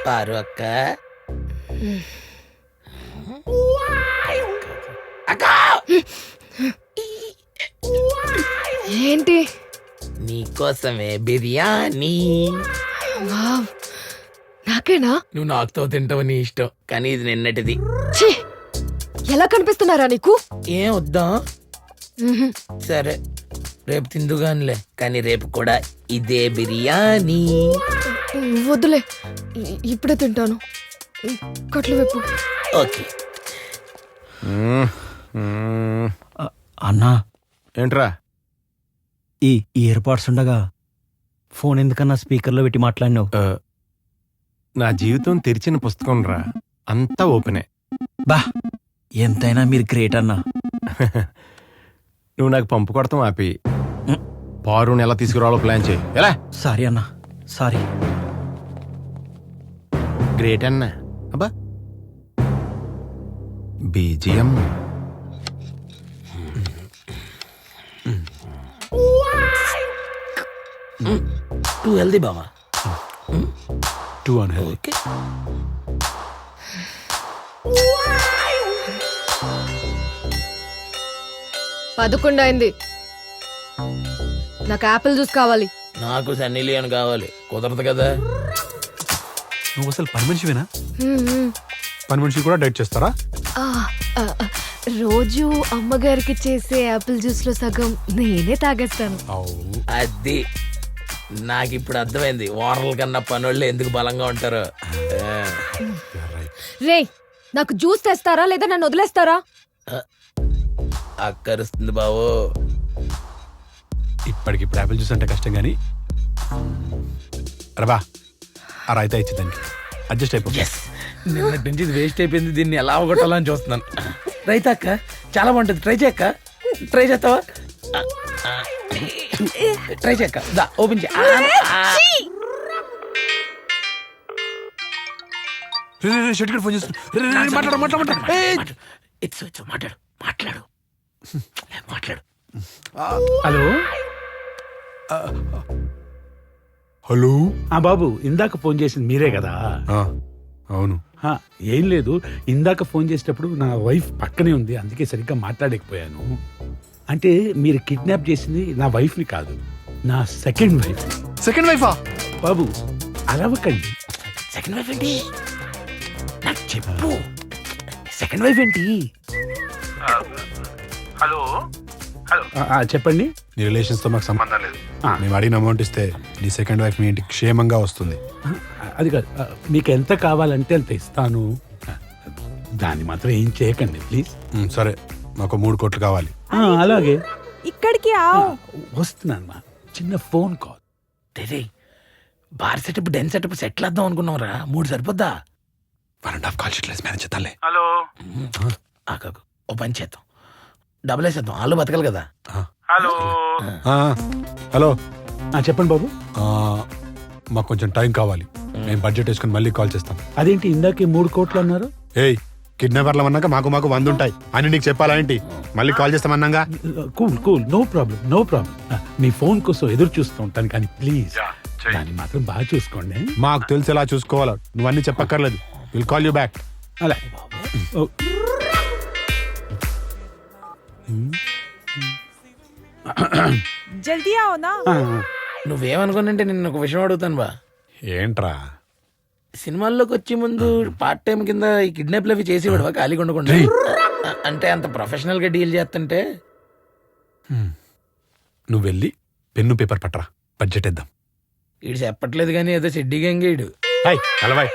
పారు అక్క ఏంటి? నీకోసమే బిర్యానీ. వావ్, నాకేనా? నువ్వు నాకుతో తింటావు నీ ఇష్టం, కానీ ఇది నిన్నటిది. ఛీ, ఎలా కనిపిస్తున్నారా నీకు? ఏం వద్దా? మ్హూ. సరే రేపు తిందుగానిలే, కానీ రేపు కూడా ఇదే బిర్యానీ. వద్దులే, ఇప్పుడే తింటాను. కట్లు వైపు. ఓకే. అన్నా, ఏంట్రా? ఈ ఇయర్ పాడ్స్ ఉండగా ఫోన్ ఎందుకన్నా స్పీకర్లో పెట్టి మాట్లాడినావు? నా జీవితం తెరిచిన పుస్తకం రా, అంతా ఓపెనే. బా, ఎంతైనా మీరు గ్రేట్ అన్నా. నువ్వు నాకు పంపు కొడతాం ఆపి పారుని ఎలా తీసుకురావాలో ప్లాన్ చేయి. ఎలా? సారీ అన్నా, సారీ. గ్రేట్ అన్నా. అబ్బా బీజిఎం. టూ హెల్దీ బావా. 2 అని. ఓకే. పదకొండు అయింది. నాకు యాపిల్ జ్యూస్ కావాలి. నాకు సన్నీ లియోన్ కావాలి. కుదరదు కదా. నువ్వు అసలు పని మనిషివేనా? మ్మ్. పని మనిషి కూడా డైట్ చేస్తారా? ఆ, ఆ, రోజు అమ్మగారికి చేసే యాపిల్ జ్యూస్ లో సగం నేనే తాగేస్తాను. అది నాకు ఇప్పుడు అర్థమైంది, ఓనర్ల కన్నా పనోళ్ళు ఎందుకు బలంగా ఉంటారు. రే, నాకు జ్యూస్ తెస్తారా లేదా నన్ను వదిలేస్తారా? అక్కరుస్తుంది బావో. ఇప్పటికిప్పుడు యాపిల్ జ్యూస్ అంటే కష్టం కానీ రబా ఆ రాయితా ఇచ్చి దానికి అడ్జస్ట్ అయిపో. నిన్నటి నుంచి ఇది వేస్ట్ అయిపోయింది, దీన్ని ఎలా అవగొట్టాలని చూస్తున్నాను. రైతా అక్క చాలా బాగుంటుంది, ట్రై చేయక్క. ట్రై చేస్తావా? ట్రై చేయక్క, దా ఓపెన్ చే. ఫోన్ చేస్తున్నా. మాట్లాడు మాట్లాడు మాట్లాడు. Hello hello. బాబు, ఇందాక ఫోన్ చేసింది మీరే కదా? అవును. ఏం లేదు, ఇందాక ఫోన్ చేసేటప్పుడు నా వైఫ్ పక్కనే ఉంది, అందుకే సరిగ్గా మాట్లాడలేకపోయాను. అంటే మీరు కిడ్నాప్ చేసింది నా వైఫ్ని కాదు, నా సెకండ్ వైఫ్. సెకండ్ వైఫా? బాబు అరవకండి. సెకండ్ వైఫ్ ఏంటి నాకు చెప్పు. సెకండ్ వైఫ్ ఏంటి? హలో చెప్పండి. నీ రిలేషన్స్ తో మాకు సంబంధం లేదు. మేము అడిగిన అమౌంట్ ఇస్తే నీ సెకండ్ వైఫ్ మీ ఇంటికి క్షేమంగా వస్తుంది. అది కాదు, మీకు ఎంత కావాలంటే అంత ఇస్తాను, దాన్ని మాత్రం ఏం చేయకండి ప్లీజ్. సరే, మాకు 3 కోట్లు కావాలి. అలాగే ఇక్కడికి వస్తున్నాను. చిన్న ఫోన్ కాల్. రే, bar setup den setup settle వద్దాం అనుకున్నాం రా. 3 సరిపోద్దా? 1.5 కాల్ షీట్ మేనేజ్ చేద్దాంలే. హలో ఆకాకు ఓ పని చేద్దాం, డబుల్ వేసేద్దాం, వాళ్ళు బతకాలి కదా. హలో హలో చెప్పండి బాబు. మాకు కొంచెం టైం కావాలి, మేము బడ్జెట్ వేసుకుని మళ్ళీ కాల్ చేస్తాం. అదేంటి ఇందాకే 3 కోట్లు అన్నారు? ఏయ్, కిడ్నాపర్లు అన్నాక మాకు 100 ఉంటాయి అని నీకు చెప్పాలా ఏంటి? మళ్ళీ కాల్ చేస్తామన్నాగా. Cool, no problem. మీ ఫోన్ కోసం ఎదురు చూస్తూ ఉంటాను, కానీ ప్లీజ్ దాన్ని మాత్రం బాగా చూసుకోండి. మాకు తెలిసి ఎలా చూసుకోవాలా, నువ్వన్నీ చెప్పక్కర్లేదు. Will call you back. అలా జల్దీ आओ ना. నువ్వేమనుకున్నంటే నిన్న ఒక విషయం అడుగుతాను బా. ఏంట్రా? సినిమాల్లోకి వచ్చే ముందు పార్ట్ టైం కింద ఈ కిడ్నాప్లు అవి చేసేవాడు ఖాళీగా ఉండకుండా. అంటే అంత ప్రొఫెషనల్ గా డీల్ చేస్తుంటే. నువ్వు వెళ్ళి పెన్ను పేపర్ పట్టరా, బడ్జెట్ వేద్దాం. వీడు చెప్పట్లేదు కానీ ఏదో చెడ్డీగా ఎంగేడు. అలవాయ్